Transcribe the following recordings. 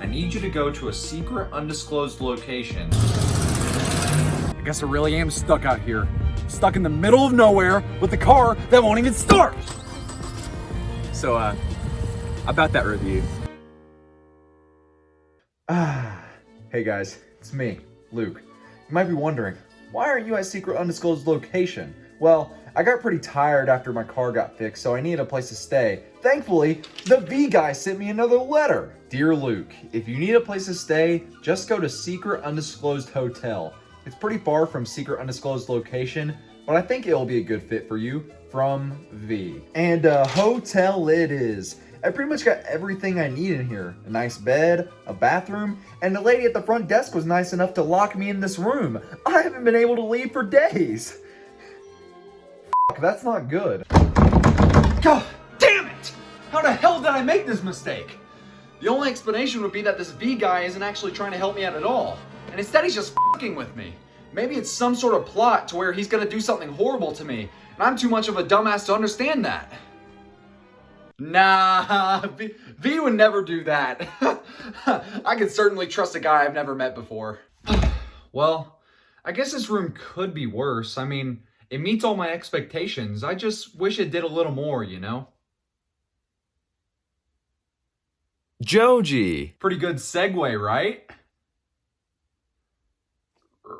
I need you to go to a secret, undisclosed location. I guess I really am stuck out here. Stuck in the middle of nowhere with a car that won't even start! So, about that review. Hey guys, it's me, Luke. You might be wondering, why aren't you at secret undisclosed location? Well, I got pretty tired after my car got fixed, so I needed a place to stay. Thankfully, the V guy sent me another letter. Dear Luke, if you need a place to stay, just go to secret undisclosed hotel. It's pretty far from secret undisclosed location, but I think it'll be a good fit for you. From V. And a hotel it is. I pretty much got everything I need in here. A nice bed, a bathroom, and the lady at the front desk was nice enough to lock me in this room. I haven't been able to leave for days. Fuck, that's not good. God damn it! How the hell did I make this mistake? The only explanation would be that this V guy isn't actually trying to help me out at all. And instead he's just fucking with me. Maybe it's some sort of plot to where he's gonna do something horrible to me, and I'm too much of a dumbass to understand that. Nah, V would never do that. I could certainly trust a guy I've never met before. Well, I guess this room could be worse. I mean, it meets all my expectations. I just wish it did a little more, you know? Joji. Pretty good segue, right?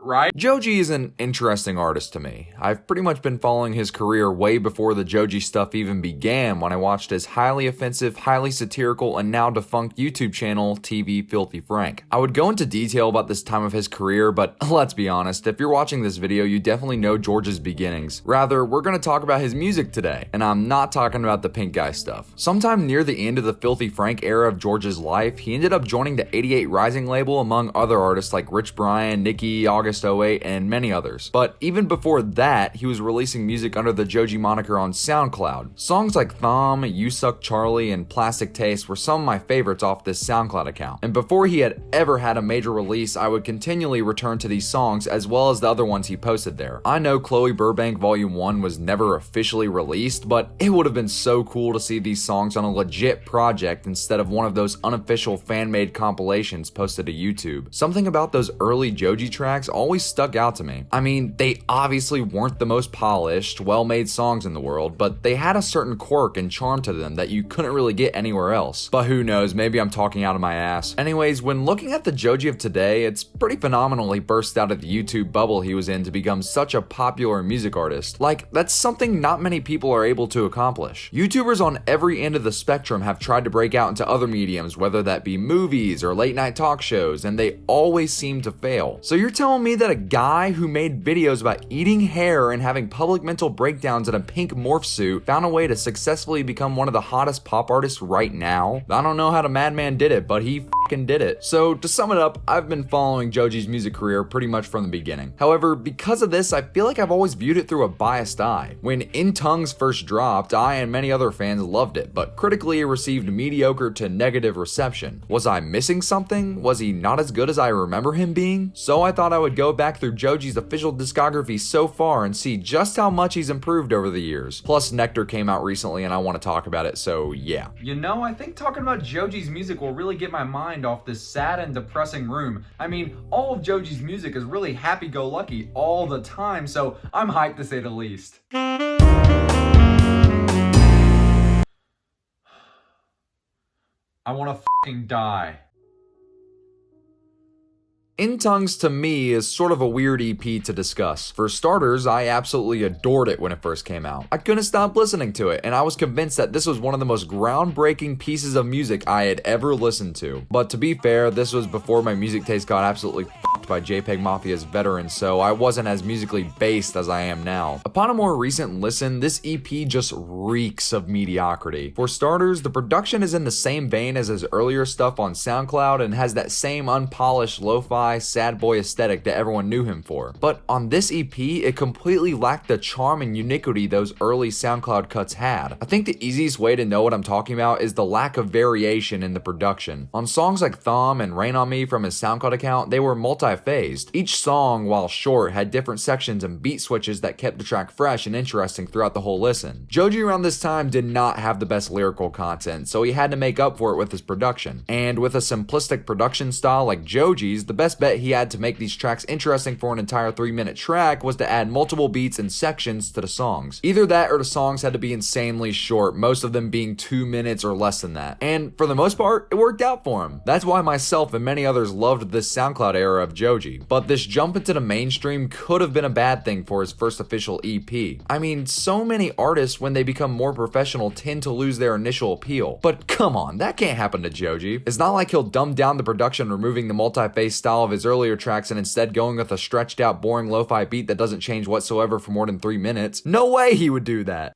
Right? Joji is an interesting artist to me. I've pretty much been following his career way before the Joji stuff even began when I watched his highly offensive, highly satirical, and now defunct YouTube channel, TV Filthy Frank. I would go into detail about this time of his career, but let's be honest, if you're watching this video, you definitely know George's beginnings. Rather, we're gonna talk about his music today, and I'm not talking about the pink guy stuff. Sometime near the end of the Filthy Frank era of George's life, he ended up joining the 88 Rising label among other artists like Rich Brian, Nicki, August 08, and many others. But even before that, he was releasing music under the Joji moniker on SoundCloud. Songs like Thumb, You Suck Charlie, and Plastic Taste were some of my favorites off this SoundCloud account. And before he had ever had a major release, I would continually return to these songs as well as the other ones he posted there. I know Chloe Burbank Volume 1 was never officially released, but it would have been so cool to see these songs on a legit project instead of one of those unofficial fan-made compilations posted to YouTube. Something about those early Joji tracks always stuck out to me. I mean, they obviously weren't the most polished, well-made songs in the world, but they had a certain quirk and charm to them that you couldn't really get anywhere else. But who knows, maybe I'm talking out of my ass. Anyways, when looking at the Joji of today, it's pretty phenomenal he burst out of the YouTube bubble he was in to become such a popular music artist. Like, that's something not many people are able to accomplish. YouTubers on every end of the spectrum have tried to break out into other mediums, whether that be movies or late night talk shows, and they always seem to fail. So you're telling me that a guy who made videos about eating hair and having public mental breakdowns in a pink morph suit found a way to successfully become one of the hottest pop artists right now? I don't know how the madman did it, but he fucking did it. So to sum it up, I've been following Joji's music career pretty much from the beginning. However, because of this, I feel like I've always viewed it through a biased eye. When In Tongues first dropped, I and many other fans loved it, but critically it received mediocre to negative reception. Was I missing something? Was he not as good as I remember him being? So I thought I would go back through Joji's official discography so far and see just how much he's improved over the years. Plus, Nectar came out recently and I want to talk about it, so yeah. You know, I think talking about Joji's music will really get my mind off this sad and depressing room. I mean, all of Joji's music is really happy-go-lucky all the time, so I'm hyped to say the least. I wanna fucking die. In Tongues to me is sort of a weird EP to discuss. For starters, I absolutely adored it when it first came out. I couldn't stop listening to it, and I was convinced that this was one of the most groundbreaking pieces of music I had ever listened to. But to be fair, this was before my music taste got absolutely fucked by JPEG Mafia's veterans, so I wasn't as musically based as I am now. Upon a more recent listen, this EP just reeks of mediocrity. For starters, the production is in the same vein as his earlier stuff on SoundCloud and has that same unpolished lo-fi lo-fi, sad boy aesthetic that everyone knew him for. But on this EP, it completely lacked the charm and uniquity those early SoundCloud cuts had. I think the easiest way to know what I'm talking about is the lack of variation in the production. On songs like Thumb and Rain on Me from his SoundCloud account, they were multi-phased. Each song, while short, had different sections and beat switches that kept the track fresh and interesting throughout the whole listen. Joji around this time did not have the best lyrical content, so he had to make up for it with his production. And with a simplistic production style like Joji's, the best bet he had to make these tracks interesting for an entire 3-minute track was to add multiple beats and sections to the songs. Either that or the songs had to be insanely short, most of them being 2 minutes or less than that. And for the most part, it worked out for him. That's why myself and many others loved this SoundCloud era of Joji. But this jump into the mainstream could have been a bad thing for his first official EP. I mean, so many artists, when they become more professional, tend to lose their initial appeal. But come on, that can't happen to Joji. It's not like he'll dumb down the production, removing the multi-phase style of his earlier tracks and instead going with a stretched out, boring lo-fi beat that doesn't change whatsoever for more than 3 minutes. No way he would do that.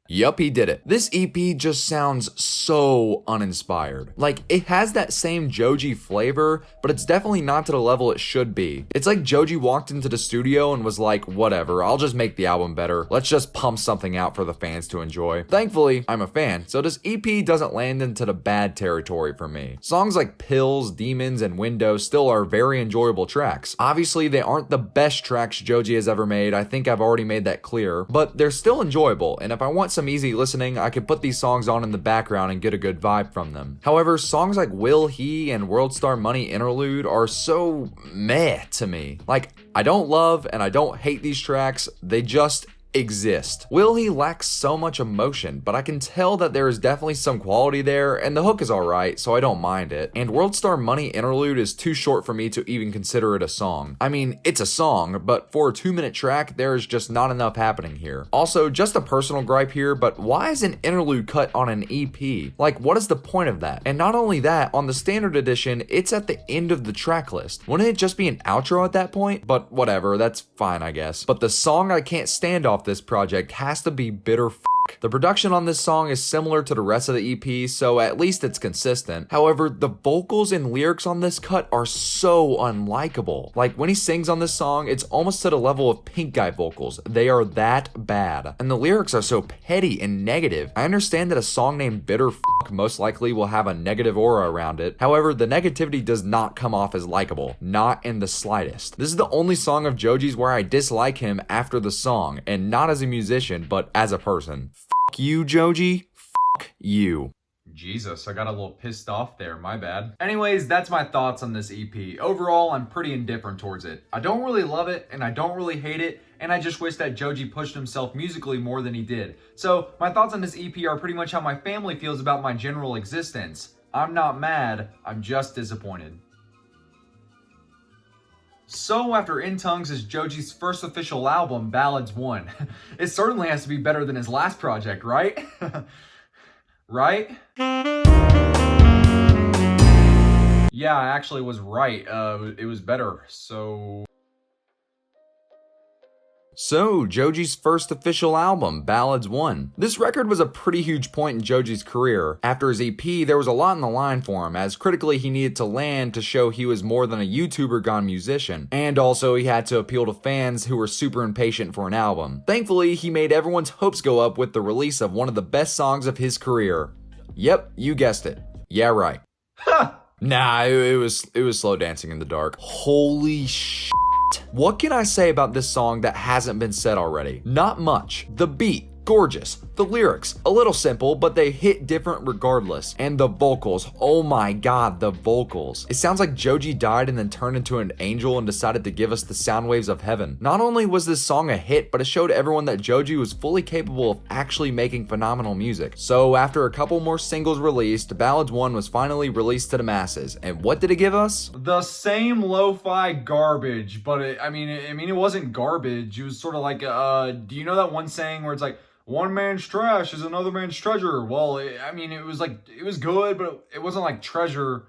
Yup, he did it. This EP just sounds so uninspired. Like, it has that same Joji flavor, but it's definitely not to the level it should be. It's like Joji walked into the studio and was like, whatever, I'll just make the album better. Let's just pump something out for the fans to enjoy. Thankfully, I'm a fan, so this EP doesn't land into the bad territory for me. Songs like Pills, Demons, and Window still are very enjoyable tracks. Obviously, they aren't the best tracks Joji has ever made, I think I've already made that clear, but they're still enjoyable, and if I want some easy listening, I could put these songs on in the background and get a good vibe from them. However, songs like Will He and World Star Money Interlude are so meh to me. Like, I don't love and I don't hate these tracks, they just exist. Will He lacks so much emotion, but I can tell that there is definitely some quality there, and the hook is alright, so I don't mind it. And World Star Money Interlude is too short for me to even consider it a song. I mean, it's a song, but for a 2-minute track, there is just not enough happening here. Also, just a personal gripe here, but why is an interlude cut on an EP? Like, what is the point of that? And not only that, on the standard edition, it's at the end of the track list. Wouldn't it just be an outro at that point? But whatever, that's fine, I guess. But the song I can't stand off this project has to be Bitter F***. The production on this song is similar to the rest of the EP, so at least it's consistent. However, the vocals and lyrics on this cut are so unlikable. Like, when he sings on this song, it's almost to the level of Pink Guy vocals. They are that bad. And the lyrics are so petty and negative. I understand that a song named Bitter F*** most likely will have a negative aura around it. However, the negativity does not come off as likable. Not in the slightest. This is the only song of Joji's where I dislike him after the song, and not as a musician, but as a person. F*** you, Joji. F*** you. Jesus, I got a little pissed off there, my bad. Anyways, that's my thoughts on this EP. Overall, I'm pretty indifferent towards it. I don't really love it, and I don't really hate it, and I just wish that Joji pushed himself musically more than he did. So, my thoughts on this EP are pretty much how my family feels about my general existence. I'm not mad, I'm just disappointed. So after In Tongues is Joji's first official album, Ballads 1. It certainly has to be better than his last project, right? Right? Yeah, I actually was right. It was better, So, Joji's first official album, Ballads 1. This record was a pretty huge point in Joji's career. After his EP, there was a lot on the line for him, as critically he needed to land to show he was more than a YouTuber gone musician. And also, he had to appeal to fans who were super impatient for an album. Thankfully, he made everyone's hopes go up with the release of one of the best songs of his career. Yep, you guessed it. Yeah, right. Ha! Nah, it was Slow Dancing in the Dark. Holy shit. What can I say about this song that hasn't been said already? Not much. The beat, gorgeous. The lyrics, a little simple, but they hit different regardless. And the vocals, oh my god, the vocals. It sounds like Joji died and then turned into an angel and decided to give us the sound waves of heaven. Not only was this song a hit, but it showed everyone that Joji was fully capable of actually making phenomenal music. So after a couple more singles released, Ballads 1 was finally released to the masses. And what did it give us? the same lo-fi garbage, but it wasn't garbage. It was sort of like, do you know that one saying where it's like, one man's trash is another man's treasure? Well, it was good, but it wasn't like treasure.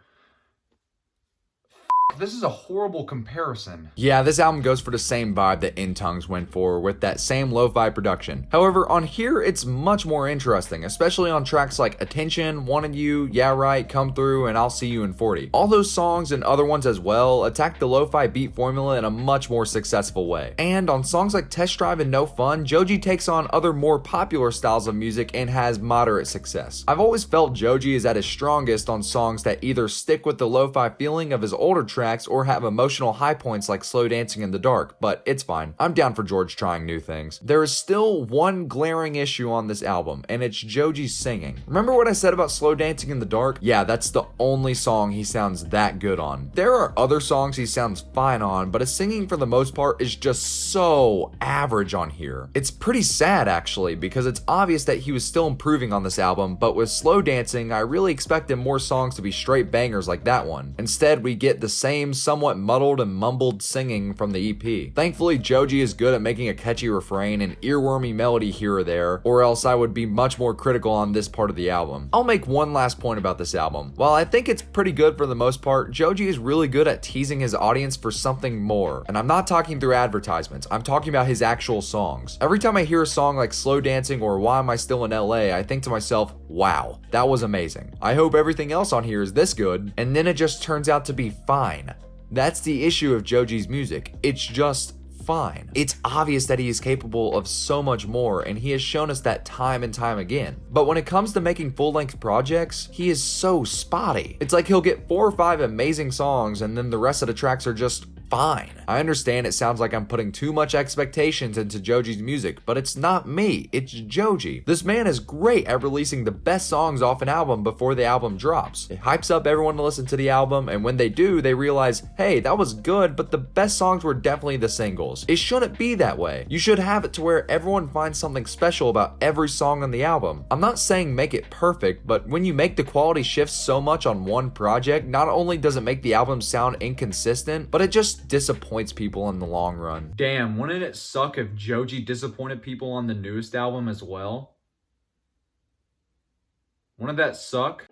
this is a horrible comparison. Yeah, this album goes for the same vibe that In Tongues went for, with that same lo-fi production. However, on here, it's much more interesting, especially on tracks like Attention, Wanted You, Yeah Right, Come Through, and I'll See You in 40. All those songs and other ones as well attack the lo-fi beat formula in a much more successful way. And on songs like Test Drive and No Fun, Joji takes on other more popular styles of music and has moderate success. I've always felt Joji is at his strongest on songs that either stick with the lo-fi feeling of his older tracks or have emotional high points like Slow Dancing in the Dark, but it's fine. I'm down for George trying new things. There is still one glaring issue on this album, and it's Joji's singing. Remember what I said about Slow Dancing in the Dark? Yeah, that's the only song he sounds that good on. There are other songs he sounds fine on, but his singing for the most part is just so average on here. It's pretty sad actually, because it's obvious that he was still improving on this album, but with Slow Dancing, I really expected more songs to be straight bangers like that one. Instead, we get the same somewhat muddled and mumbled singing from the EP. Thankfully, Joji is good at making a catchy refrain and earwormy melody here or there, or else I would be much more critical on this part of the album. I'll make one last point about this album. While I think it's pretty good for the most part, Joji is really good at teasing his audience for something more. And I'm not talking through advertisements, I'm talking about his actual songs. Every time I hear a song like Slow Dancing or Why Am I Still in LA, I think to myself, wow, that was amazing. I hope everything else on here is this good, and then it just turns out to be fine. That's the issue of Joji's music. It's just fine. It's obvious that he is capable of so much more, and he has shown us that time and time again. But when it comes to making full-length projects, he is so spotty. It's like he'll get 4 or 5 amazing songs, and then the rest of the tracks are just fine. I understand it sounds like I'm putting too much expectations into Joji's music, but it's not me, it's Joji. This man is great at releasing the best songs off an album before the album drops. It hypes up everyone to listen to the album, and when they do, they realize, hey, that was good, but the best songs were definitely the singles. It shouldn't be that way. You should have it to where everyone finds something special about every song on the album. I'm not saying make it perfect, but when you make the quality shift so much on one project, not only does it make the album sound inconsistent, but it just disappoints people in the long run. Damn, wouldn't it suck if Joji disappointed people on the newest album as well? Wouldn't that suck?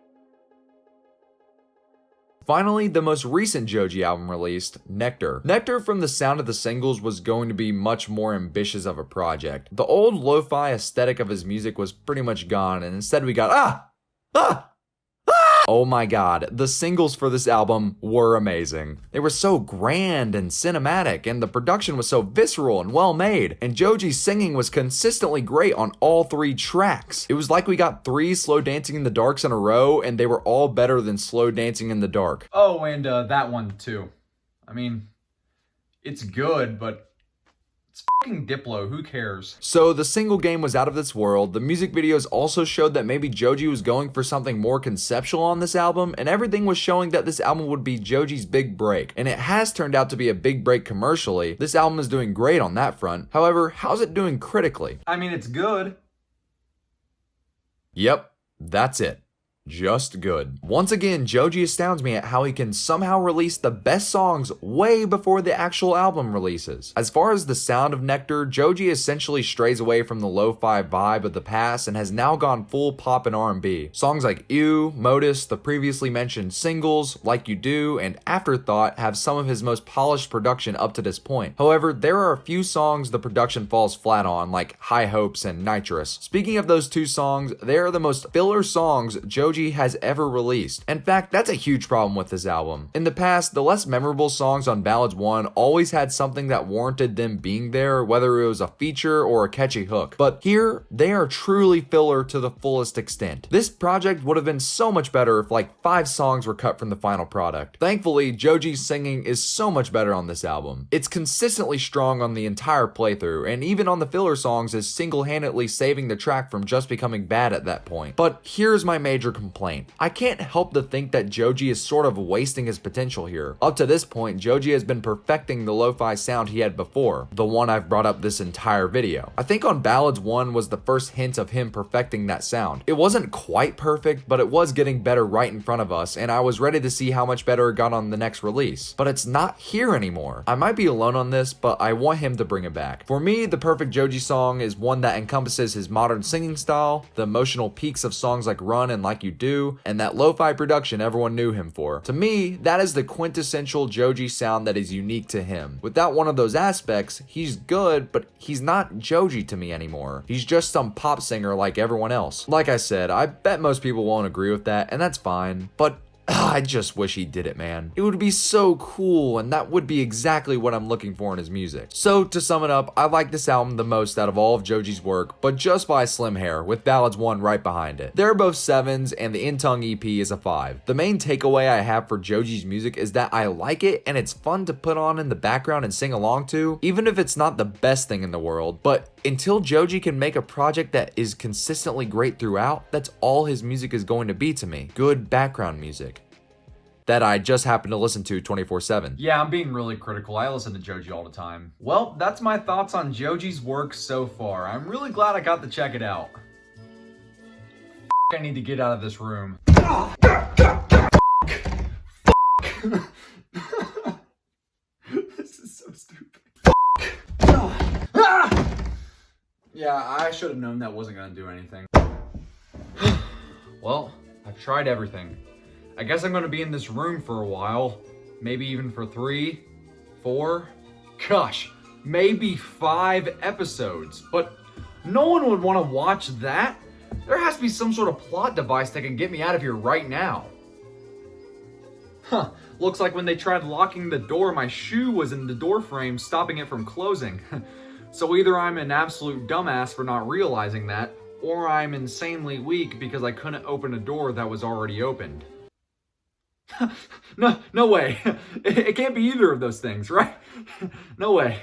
Finally, the most recent Joji album released, Nectar. Nectar, from the sound of the singles, was going to be much more ambitious of a project. The old lo-fi aesthetic of his music was pretty much gone, and instead we got oh my god, the singles for this album were amazing. They were so grand and cinematic, and the production was so visceral and well made, and Joji's singing was consistently great on all 3 tracks. It was like we got 3 Slow Dancing in the Darks in a row, and they were all better than Slow Dancing in the Dark. Oh, and that one too. I mean, it's good, but it's fucking Diplo, who cares? So the single game was out of this world. The music videos also showed that maybe Joji was going for something more conceptual on this album, and everything was showing that this album would be Joji's big break. And it has turned out to be a big break commercially. This album is doing great on that front. However, how's it doing critically? I mean, it's good. Yep, that's it. Just good. Once again, Joji astounds me at how he can somehow release the best songs way before the actual album releases. As far as the sound of Nectar, Joji essentially strays away from the lo-fi vibe of the past and has now gone full pop and R&B. Songs like Ew, Modus, the previously mentioned singles, Like You Do, and Afterthought have some of his most polished production up to this point. However, there are a few songs the production falls flat on, like High Hopes and Nitrous. Speaking of those 2 songs, they are the most filler songs Joji has ever released. In fact, that's a huge problem with this album. In the past, the less memorable songs on Ballads 1 always had something that warranted them being there, whether it was a feature or a catchy hook. But here, they are truly filler to the fullest extent. This project would have been so much better if like 5 songs were cut from the final product. Thankfully, Joji's singing is so much better on this album. It's consistently strong on the entire playthrough, and even on the filler songs is single-handedly saving the track from just becoming bad at that point. But here's my major complaint. I can't help to think that Joji is sort of wasting his potential here. Up to this point, Joji has been perfecting the lo-fi sound he had before, the one I've brought up this entire video. I think on Ballads 1 was the first hint of him perfecting that sound. It wasn't quite perfect, but it was getting better right in front of us, and I was ready to see how much better it got on the next release. But it's not here anymore. I might be alone on this, but I want him to bring it back. For me, the perfect Joji song is one that encompasses his modern singing style, the emotional peaks of songs like Run and Like You do, and that lo-fi production everyone knew him for. To me, that is the quintessential Joji sound that is unique to him. Without one of those aspects, he's good, but he's not Joji to me anymore. He's just some pop singer like everyone else. Like I said, I bet most people won't agree with that, and that's fine, but I just wish he did it, man. It would be so cool, and that would be exactly what I'm looking for in his music. So, to sum it up, I like this album the most out of all of Joji's work, but just by a slim hair, with Ballads 1 right behind it. They're both 7s, and the In Tongue EP is a 5. The main takeaway I have for Joji's music is that I like it, and it's fun to put on in the background and sing along to, even if it's not the best thing in the world. But until Joji can make a project that is consistently great throughout, that's all his music is going to be to me. Good background music that I just happen to listen to 24/7. Yeah, I'm being really critical. I listen to Joji all the time. Well, that's my thoughts on Joji's work so far. I'm really glad I got to check it out. I need to get out of this room. This is so stupid. Yeah, I should have known that wasn't gonna do anything. Well, I've tried everything. I guess I'm gonna be in this room for a while. Maybe even for 3, 4, gosh, maybe 5 episodes. But no one would want to watch that. There has to be some sort of plot device that can get me out of here right now. Huh, looks like when they tried locking the door, my shoe was in the door frame, stopping it from closing. So either I'm an absolute dumbass for not realizing that, or I'm insanely weak because I couldn't open a door that was already opened. No way. It can't be either of those things, right? No way.